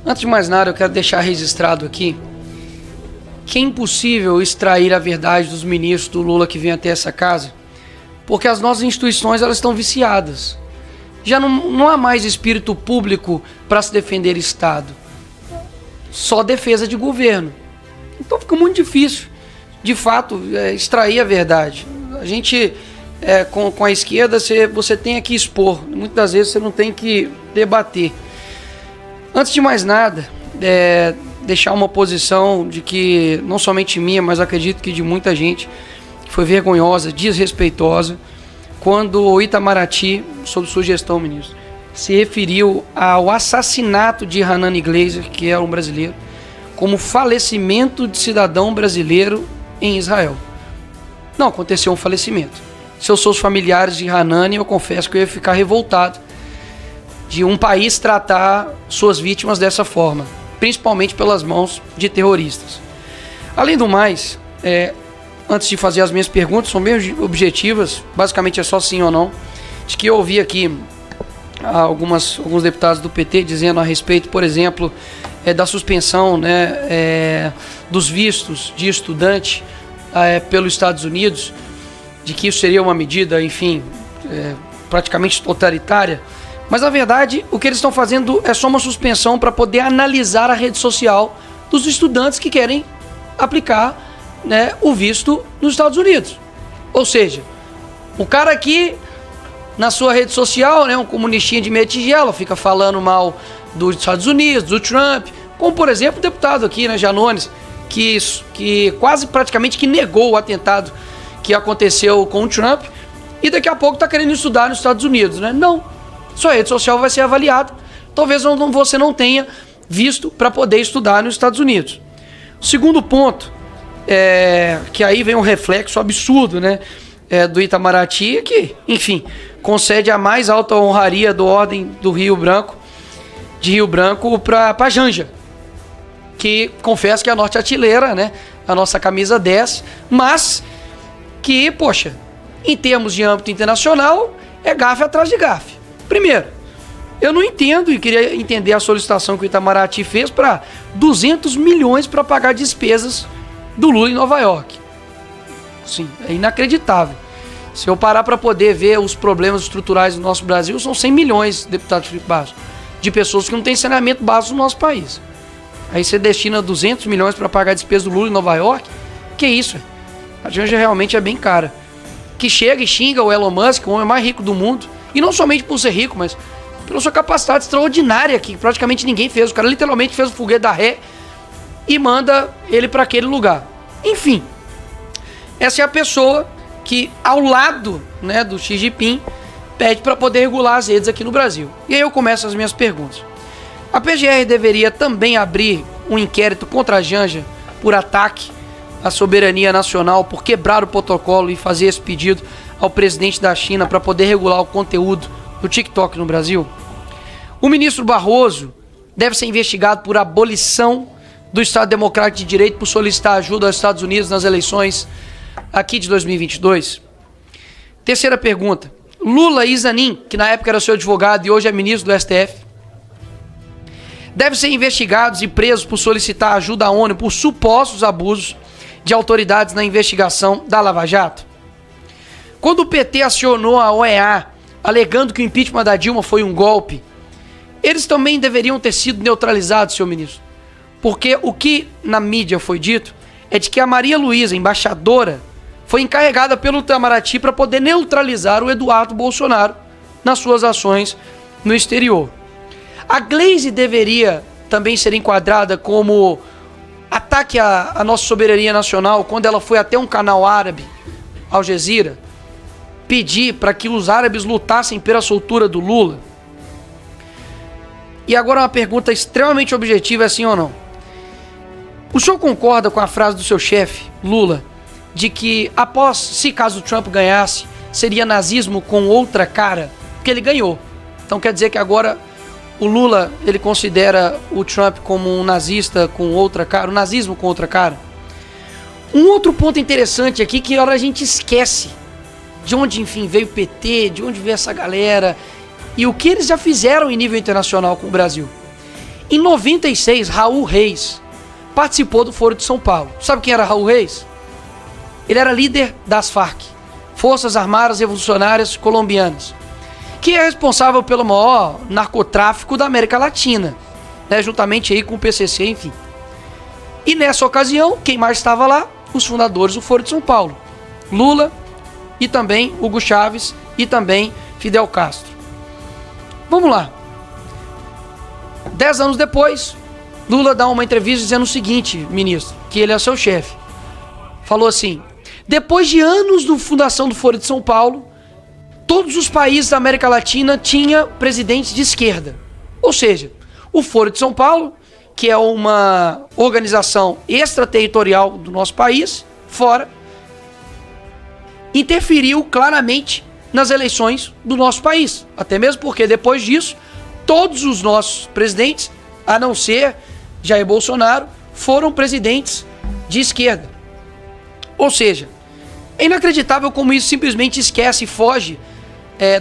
Antes de mais nada, eu quero deixar registrado aqui que é impossível extrair a verdade dos ministros do Lula que vêm até essa casa, porque as nossas instituições elas estão viciadas. Já não há mais espírito público para se defender Estado, só defesa de governo. Então fica muito difícil, de fato, extrair a verdade. A gente, com a esquerda, você tem que expor, muitas das vezes você não tem que debater. Antes de mais nada, deixar uma posição de que, não somente minha, mas acredito que de muita gente, que foi vergonhosa, desrespeitosa, quando o Itamaraty, sob sua gestão, ministro, se referiu ao assassinato de Hanani Glazer, que é um brasileiro, como falecimento de cidadão brasileiro em Israel. Não aconteceu um falecimento. Se eu sou os familiares de Hanani, eu confesso que eu ia ficar revoltado de um país tratar suas vítimas dessa forma, principalmente pelas mãos de terroristas. Além do mais, antes de fazer as minhas perguntas, são bem objetivas, basicamente é só sim ou não, de que eu ouvi aqui alguns deputados do PT dizendo a respeito, por exemplo, da suspensão, dos vistos de estudante pelos Estados Unidos, de que isso seria uma medida, enfim, praticamente totalitária. Mas, na verdade, o que eles estão fazendo é só uma suspensão para poder analisar a rede social dos estudantes que querem aplicar, o visto nos Estados Unidos. Ou seja, o cara aqui, na sua rede social, um comunistinha de meia tigela, fica falando mal dos Estados Unidos, do Trump, como, por exemplo, o deputado aqui, Janones, que quase praticamente que negou o atentado que aconteceu com o Trump e daqui a pouco está querendo estudar nos Estados Unidos, Não. Sua rede social vai ser avaliada. Talvez você não tenha visto para poder estudar nos Estados Unidos. O segundo ponto, que aí vem um reflexo absurdo, do Itamaraty, que, enfim, concede a mais alta honraria do Ordem de Rio Branco para Janja, que confesso que é a norte-artilheira, a nossa camisa 10, mas que, poxa, em termos de âmbito internacional, é gafe atrás de gafe. Primeiro, eu não entendo e queria entender a solicitação que o Itamaraty fez para 200 milhões para pagar despesas do Lula em Nova York. Sim, é inacreditável. Se eu parar para poder ver os problemas estruturais do nosso Brasil, são 100 milhões, deputado Felipe Barros, de pessoas que não têm saneamento básico no nosso país. Aí você destina 200 milhões para pagar a despesa do Lula em Nova York? Que isso? A Janja realmente é bem cara. Que chega e xinga o Elon Musk, o homem mais rico do mundo, e não somente por ser rico, mas pela sua capacidade extraordinária, que praticamente ninguém fez. O cara literalmente fez o foguete da ré e manda ele para aquele lugar. Enfim, essa é a pessoa que, ao lado do Xi Jinping, pede para poder regular as redes aqui no Brasil. E aí eu começo as minhas perguntas. A PGR deveria também abrir um inquérito contra a Janja por ataque à soberania nacional, por quebrar o protocolo e fazer esse pedido ao presidente da China para poder regular o conteúdo do TikTok no Brasil? O ministro Barroso deve ser investigado por abolição do Estado Democrático de Direito por solicitar ajuda aos Estados Unidos nas eleições aqui de 2022. Terceira pergunta. Lula e Zanin, que na época era seu advogado e hoje é ministro do STF, devem ser investigados e presos por solicitar ajuda à ONU por supostos abusos de autoridades na investigação da Lava Jato. Quando o PT acionou a OEA, alegando que o impeachment da Dilma foi um golpe, eles também deveriam ter sido neutralizados, senhor ministro. Porque o que na mídia foi dito é de que a Maria Luísa, embaixadora, foi encarregada pelo Itamaraty para poder neutralizar o Eduardo Bolsonaro nas suas ações no exterior. A Glaze deveria também ser enquadrada como ataque à nossa soberania nacional quando ela foi até um canal árabe, Al Jazeera, pedir para que os árabes lutassem pela soltura do Lula. E agora uma pergunta extremamente objetiva, é sim ou não? O senhor concorda com a frase do seu chefe, Lula, de que se caso o Trump ganhasse, seria nazismo com outra cara? Porque ele ganhou. Então quer dizer que agora o Lula, ele considera o Trump como um nazista com outra cara, um nazismo com outra cara? Um outro ponto interessante aqui, que a gente esquece de onde, enfim, veio o PT, de onde veio essa galera e o que eles já fizeram em nível internacional com o Brasil. Em 96, Raul Reis participou do Foro de São Paulo. Sabe quem era Raul Reis? Ele era líder das Farc, Forças Armadas Revolucionárias Colombianas, que é responsável pelo maior narcotráfico da América Latina, né, juntamente aí com o PCC, enfim. E nessa ocasião, quem mais estava lá? Os fundadores do Foro de São Paulo, Lula e também Hugo Chávez e também Fidel Castro. Vamos lá. 10 anos depois, Lula dá uma entrevista dizendo o seguinte, ministro, que ele é seu chefe. Falou assim: depois de anos da fundação do Foro de São Paulo, todos os países da América Latina tinham presidentes de esquerda. Ou seja, o Foro de São Paulo, que é uma organização extraterritorial do nosso país, fora, interferiu claramente nas eleições do nosso país. Até mesmo porque depois disso, todos os nossos presidentes, a não ser Jair Bolsonaro, foram presidentes de esquerda. Ou seja, é inacreditável como isso simplesmente esquece e foge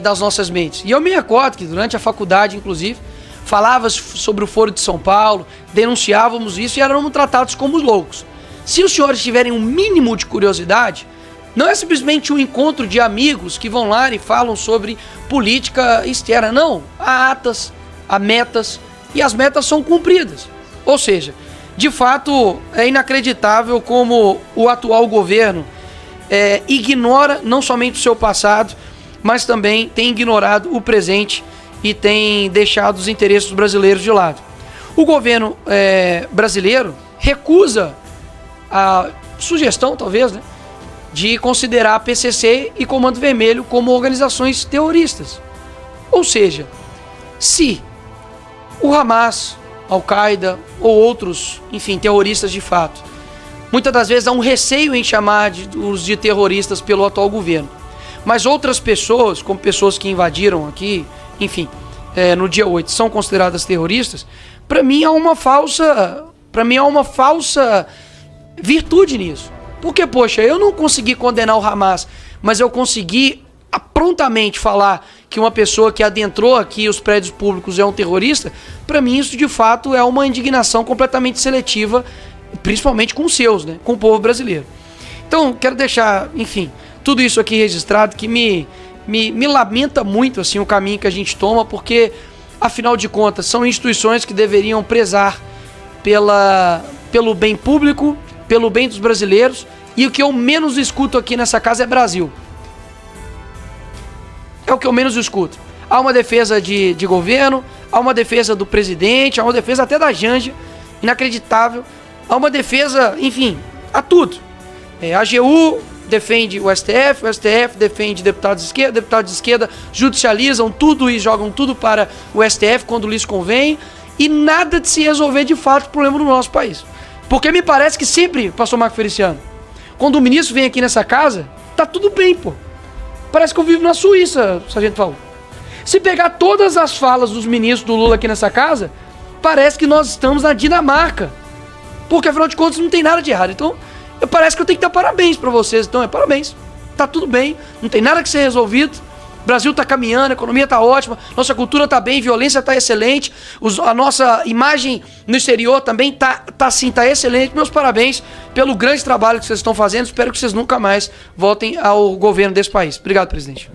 das nossas mentes. E eu me recordo que durante a faculdade, inclusive, falava sobre o Foro de São Paulo, denunciávamos isso e éramos tratados como loucos. Se os senhores tiverem um mínimo de curiosidade, não é simplesmente um encontro de amigos que vão lá e falam sobre política externa, não. Há atas, há metas, e as metas são cumpridas. Ou seja, de fato, é inacreditável como o atual governo ignora não somente o seu passado, mas também tem ignorado o presente e tem deixado os interesses brasileiros de lado. O governo brasileiro recusa a sugestão, talvez, né, de considerar a PCC e Comando Vermelho como organizações terroristas. Ou seja, se o Hamas, Al-Qaeda ou outros, enfim, terroristas de fato, muitas das vezes há um receio em chamar os de terroristas pelo atual governo, mas outras pessoas, como pessoas que invadiram aqui, enfim, no dia 8, são consideradas terroristas, para mim há uma falsa virtude nisso. Porque, poxa, eu não consegui condenar o Hamas, mas eu consegui prontamente falar que uma pessoa que adentrou aqui os prédios públicos é um terrorista. Para mim isso de fato é uma indignação completamente seletiva, principalmente com os seus, né, com o povo brasileiro. Então, quero deixar, enfim, tudo isso aqui registrado, que me lamenta muito assim o caminho que a gente toma, porque, afinal de contas, são instituições que deveriam prezar pelo bem público, pelo bem dos brasileiros, e o que eu menos escuto aqui nessa casa é Brasil. É o que eu menos escuto. Há uma defesa de governo, há uma defesa do presidente, há uma defesa até da Janja, inacreditável, há uma defesa, enfim, a tudo. A AGU defende o STF defende deputados de esquerda judicializam tudo e jogam tudo para o STF quando lhes convém, e nada de se resolver de fato o problema do nosso país. Porque me parece que sempre, pastor Marco Feliciano, quando o ministro vem aqui nessa casa, tá tudo bem, pô. Parece que eu vivo na Suíça, sargento Paulo. Se pegar todas as falas dos ministros do Lula aqui nessa casa, parece que nós estamos na Dinamarca. Porque, afinal de contas, não tem nada de errado. Então, parece que eu tenho que dar parabéns pra vocês. Então, parabéns. Tá tudo bem, não tem nada que ser resolvido. O Brasil tá caminhando, a economia tá ótima, nossa cultura tá bem, violência tá excelente, a nossa imagem no exterior também tá excelente. Meus parabéns pelo grande trabalho que vocês estão fazendo. Espero que vocês nunca mais voltem ao governo desse país. Obrigado, presidente.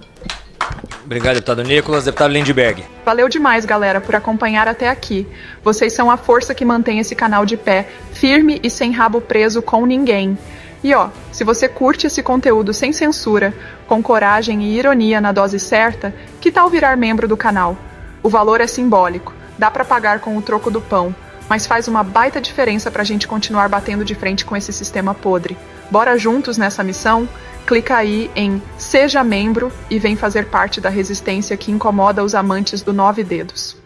Obrigado, deputado Nicolas. Deputado Lindbergh. Valeu demais, galera, por acompanhar até aqui. Vocês são a força que mantém esse canal de pé, firme e sem rabo preso com ninguém. E ó, se você curte esse conteúdo sem censura, com coragem e ironia na dose certa, que tal virar membro do canal? O valor é simbólico, dá pra pagar com o troco do pão, mas faz uma baita diferença pra gente continuar batendo de frente com esse sistema podre. Bora juntos nessa missão? Clica aí em Seja Membro e vem fazer parte da resistência que incomoda os amantes do 9 dedos.